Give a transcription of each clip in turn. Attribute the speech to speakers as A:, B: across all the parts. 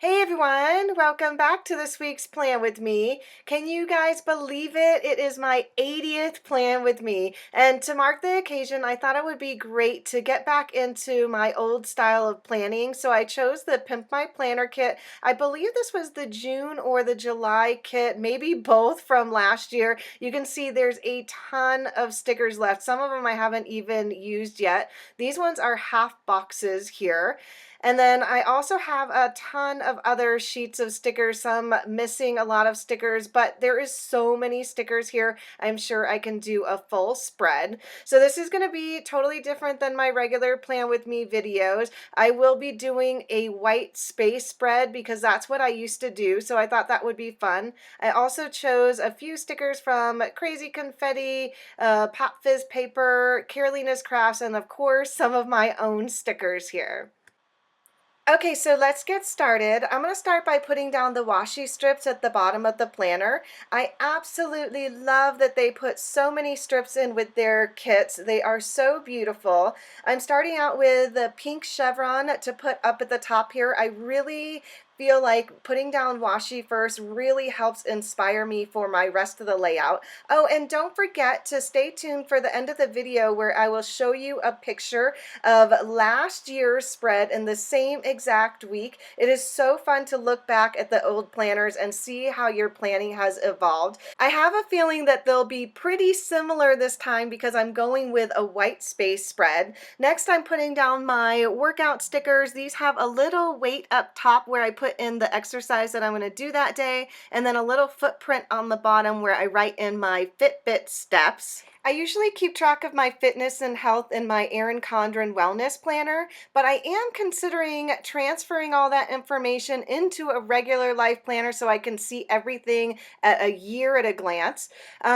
A: Hey everyone, welcome back to this week's Plan With Me. Can you guys believe it? It is my 80th Plan With Me. And to mark the occasion, I thought it would be great to get back into my old style of planning. So I chose the Pimp My Planner kit. I believe this was the June or the July kit, maybe both from last year. You can see there's a ton of stickers left. Some of them I haven't even used yet. These ones are half boxes here. And then I also have a ton of other sheets of stickers, some missing a lot of stickers, but there is so many stickers here. I'm sure I can do a full spread. So this is going to be totally different than my regular Plan With Me videos. I will be doing a white space spread because that's what I used to do. So I thought that would be fun. I also chose a few stickers from Crazy Confetti, Pop Fizz Paper, Karolinas Krafts, and of course some of my own stickers here. Okay, so let's get started. I'm going to start by putting down the washi strips at the bottom of the planner. I absolutely love that they put so many strips in with their kits. They are so beautiful. I'm starting out with the pink chevron to put up at the top here. I really feel like putting down washi first really helps inspire me for my rest of the layout. Oh, and don't forget to stay tuned for the end of the video where I will show you a picture of last year's spread in the same exact week. It is so fun to look back at the old planners and see how your planning has evolved. I have a feeling that they'll be pretty similar this time because I'm going with a white space spread. Next, I'm putting down my workout stickers. These have a little weight up top where I put in the exercise that I'm going to do that day, and then a little footprint on the bottom where I write in my Fitbit steps. I usually keep track of my fitness and health in my Erin Condren Wellness Planner, but I am considering transferring all that information into a regular life planner so I can see everything at a year at a glance.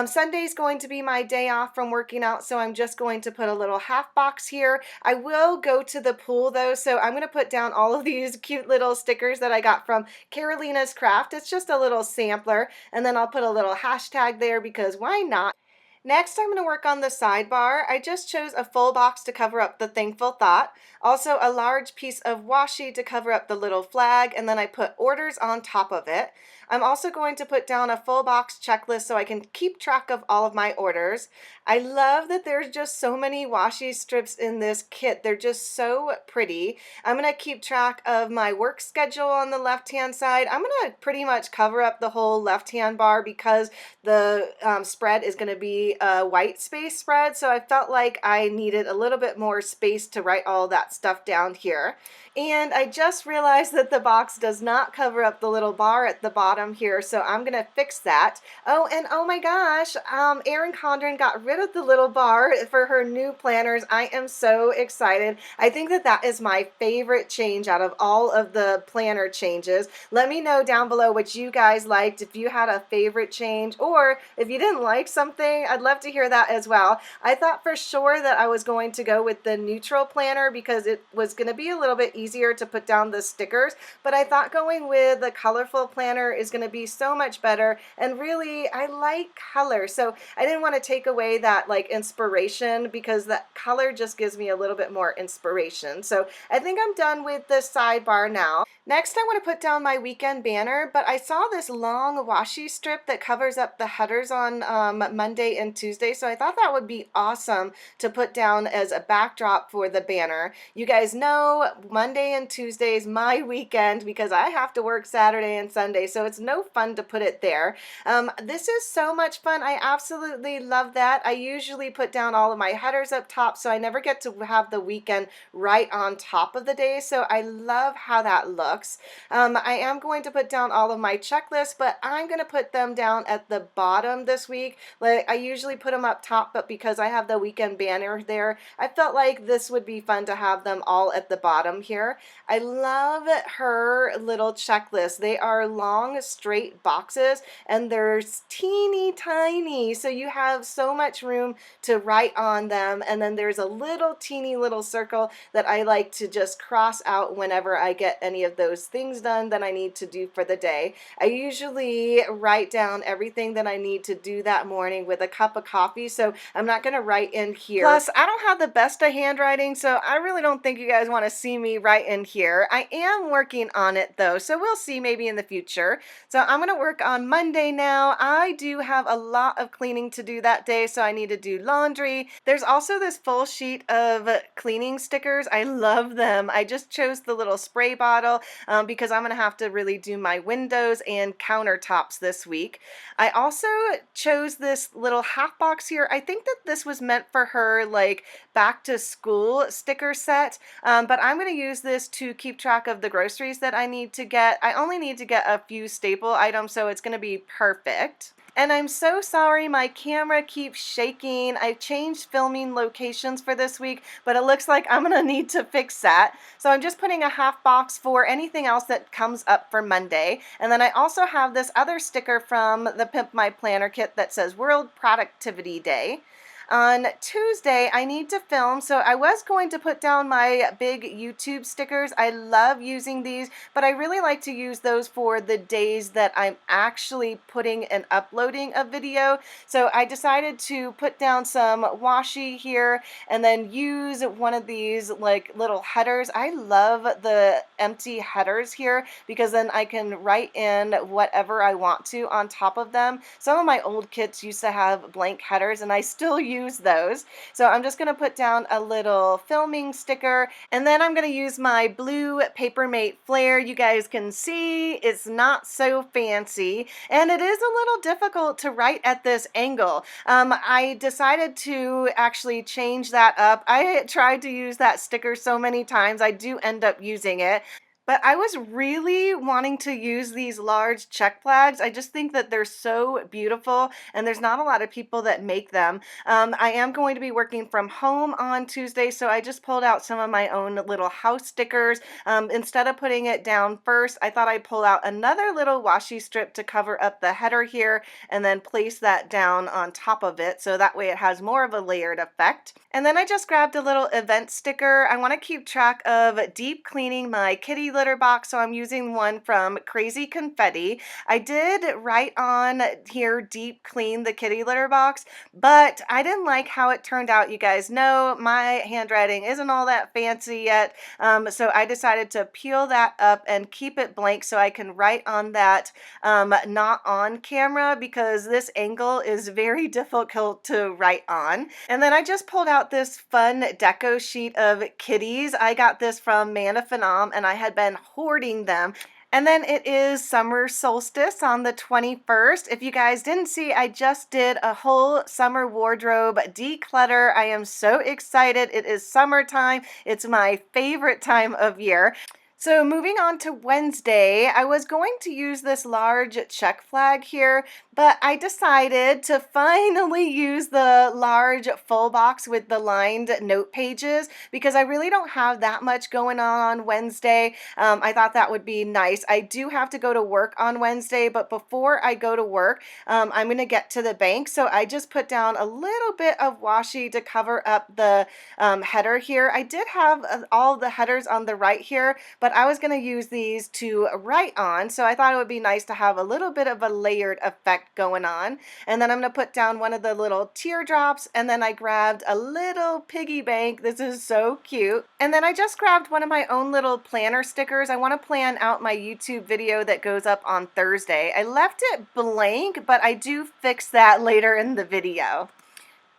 A: Sunday's going to be my day off from working out, so I'm just going to put a little half box here. I will go to the pool though, so I'm going to put down all of these cute little stickers that I got from Karolinas Krafts. It's just a little sampler, and then I'll put a little hashtag there because why not? Next, I'm going to work on the sidebar. I just chose a full box to cover up the thankful thought, also a large piece of washi to cover up the little flag, and then I put orders on top of it. I'm also going to put down a full box checklist so I can keep track of all of my orders. I love that there's just so many washi strips in this kit. They're just so pretty. I'm going to keep track of my work schedule on the left-hand side. I'm going to pretty much cover up the whole left-hand bar because the spread is going to be a white space spread, so I felt like I needed a little bit more space to write all that stuff down here. And I just realized that the box does not cover up the little bar at the bottom here, so I'm going to fix that. Oh, and oh my gosh, Erin Condren got rid of the little bar for her new planners. I am so excited. I think that that is my favorite change out of all of the planner changes. Let me know down below what you guys liked, if you had a favorite change, or if you didn't like something, I'd love to hear that as well. I thought for sure that I was going to go with the neutral planner because it was going to be a little bit easier to put down the stickers, but I thought going with the colorful planner is going to be so much better, and really I like color, so I didn't want to take away that like inspiration because that color just gives me a little bit more inspiration. So I think I'm done with the sidebar now. Next, I want to put down my weekend banner, but I saw this long washi strip that covers up the headers on Monday and Tuesday, so I thought that would be awesome to put down as a backdrop for the banner. You guys know Monday and Tuesday is my weekend because I have to work Saturday and Sunday, so it's no fun to put it there. This is so much fun. I absolutely love that. I usually put down all of my headers up top, so I never get to have the weekend right on top of the day, so I love how that looks. I am going to put down all of my checklists, but I'm going to put them down at the bottom this week. Like I usually put them up top, but because I have the weekend banner there, I felt like this would be fun to have them all at the bottom here. I love her little checklist. They are long, straight boxes, and they're teeny tiny, so you have so much room to write on them. And then there's a little teeny little circle that I like to just cross out whenever I get any of those things done that I need to do for the day. I usually write down everything that I need to do that morning with a cup of coffee, so I'm not going to write in here. Plus, I don't have the best of handwriting, so I really don't think you guys want to see me write in here. I am working on it though, so we'll see maybe in the future. So I'm going to work on Monday now. I do have a lot of cleaning to do that day, so I need to do laundry. There's also this full sheet of cleaning stickers. I love them. I just chose the little spray bottle because I'm going to have to really do my windows and countertops this week. I also chose this little half box here. I think that this was meant for her like back to school sticker set, but I'm going to use this to keep track of the groceries that I need to get. I only need to get a few staple items, so it's going to be perfect. And I'm so sorry my camera keeps shaking. I changed filming locations for this week, but it looks like I'm gonna need to fix that. So I'm just putting a half box for anything else that comes up for Monday. And then I also have this other sticker from the Pimp My Planner kit that says World Productivity Day. On Tuesday, I need to film, so I was going to put down my big YouTube stickers. I love using these, but I really like to use those for the days that I'm actually putting and uploading a video. So I decided to put down some washi here and then use one of these like little headers. I love the empty headers here because then I can write in whatever I want to on top of them. Some of my old kits used to have blank headers and I still use those. So I'm just going to put down a little filming sticker, and then I'm going to use my blue Papermate flare. You guys can see it's not so fancy, and it is a little difficult to write at this angle. I decided to actually change that up. I tried to use that sticker so many times, I do end up using it. But I was really wanting to use these large check flags. I just think that they're so beautiful, and there's not a lot of people that make them. I am going to be working from home on Tuesday, so I just pulled out some of my own little house stickers. Instead of putting it down first, I thought I'd pull out another little washi strip to cover up the header here, and then place that down on top of it, so that way it has more of a layered effect. And then I just grabbed a little event sticker. I want to keep track of deep cleaning my kitty litter box, so I'm using one from Crazy Confetti. I did write on here deep clean the kitty litter box, but I didn't like how it turned out. You guys know my handwriting isn't all that fancy yet, so I decided to peel that up and keep it blank so I can write on that not on camera, because this angle is very difficult to write on. And then I just pulled out this fun deco sheet of kitties. I got this from Mana Phenom, and I had been hoarding them. And then it is summer solstice on the 21st. If you guys didn't see, I just did a whole summer wardrobe declutter. I am so excited. It is summertime. It's my favorite time of year. So moving on to Wednesday, I was going to use this large check flag here, but I decided to finally use the large full box with the lined note pages because I really don't have that much going on Wednesday. I thought that would be nice. I do have to go to work on Wednesday, but before I go to work, I'm going to get to the bank. So I just put down a little bit of washi to cover up the header here. I did have all the headers on the right here, but I was going to use these to write on, so I thought it would be nice to have a little bit of a layered effect going on. And then I'm going to put down one of the little teardrops, and then I grabbed a little piggy bank. This is so cute. And then I just grabbed one of my own little planner stickers. I want to plan out my YouTube video that goes up on Thursday. I left it blank, but I do fix that later in the video.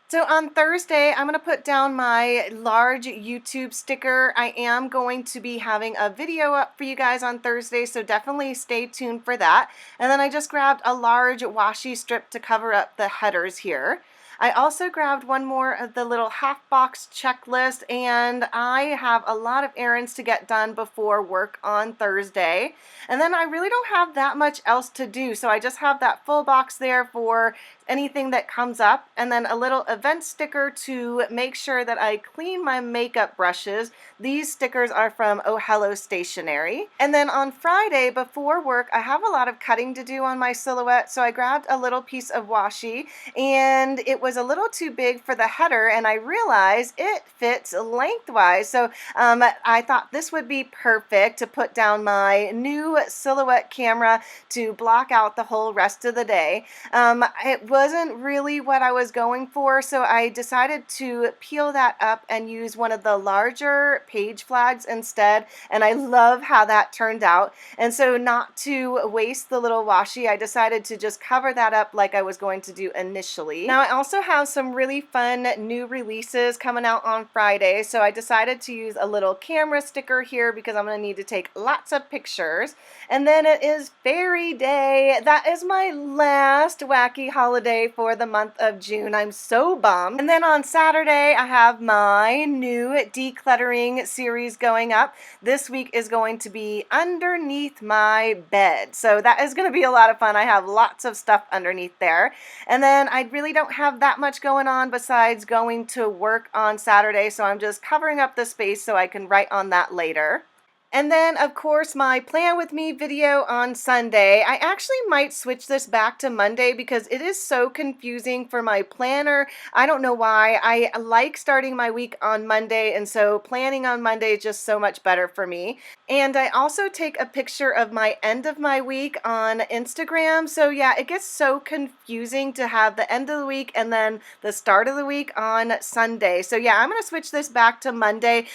A: So on Thursday, I'm going to put down my large YouTube sticker. I am going to be having a video up for you guys on Thursday, so definitely stay tuned for that. And then I just grabbed a large washi strip to cover up the headers here. I also grabbed one more of the little half box checklist, and I have a lot of errands to get done before work on Thursday. And then I really don't have that much else to do, so I just have that full box there for anything that comes up, and then a little event sticker to make sure that I clean my makeup brushes. These stickers are from Oh Hello Stationery. And then on Friday before work, I have a lot of cutting to do on my silhouette, so I grabbed a little piece of washi, and it was a little too big for the header, and I realized it fits lengthwise. So I thought this would be perfect to put down my new silhouette camera to block out the whole rest of the day. It wasn't really what I was going for, so I decided to peel that up and use one of the larger page flags instead, and I love how that turned out. And so, not to waste the little washi, I decided to just cover that up like I was going to do initially. Now, I also have some really fun new releases coming out on Friday, so I decided to use a little camera sticker here because I'm going to need to take lots of pictures. And then it is Fairy Day. That is my last wacky holiday for the month of June. I'm so bummed. And then on Saturday, I have my new decluttering series going up. This week is going to be underneath my bed. So that is going to be a lot of fun. I have lots of stuff underneath there. And then I really don't have that much going on besides going to work on Saturday. So I'm just covering up the space so I can write on that later. And then, of course, my Plan With Me video on Sunday. I actually might switch this back to Monday because it is so confusing for my planner. I don't know why. I like starting my week on Monday, and so planning on Monday is just so much better for me. And I also take a picture of my end of my week on Instagram. So yeah, it gets so confusing to have the end of the week and then the start of the week on Sunday. So yeah, I'm going to switch this back to Monday.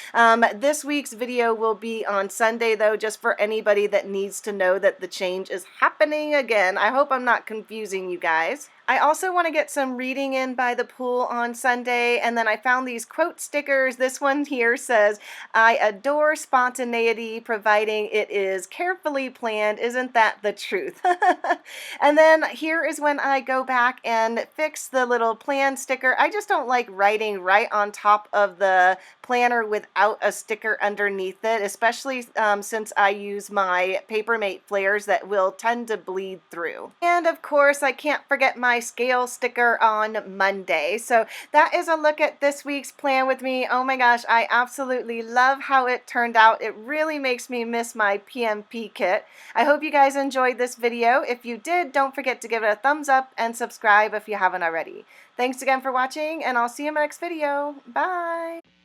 A: This week's video will be on Sunday though, just for anybody that needs to know that the change is happening again. I hope I'm not confusing you guys. I also want to get some reading in by the pool on Sunday, and then I found these quote stickers. This one here says, "I adore spontaneity, providing it is carefully planned. Isn't that the truth?" And then here is when I go back and fix the little plan sticker. I just don't like writing right on top of the planner without a sticker underneath it, especially since I use my Papermate flares that will tend to bleed through. And of course, I can't forget my scale sticker on Monday. So that is a look at this week's Plan With Me. Oh my gosh, I absolutely love how it turned out. It really makes me miss my PMP kit. I hope you guys enjoyed this video. If you did, don't forget to give it a thumbs up and subscribe if you haven't already. Thanks again for watching, and I'll see you in my next video. Bye!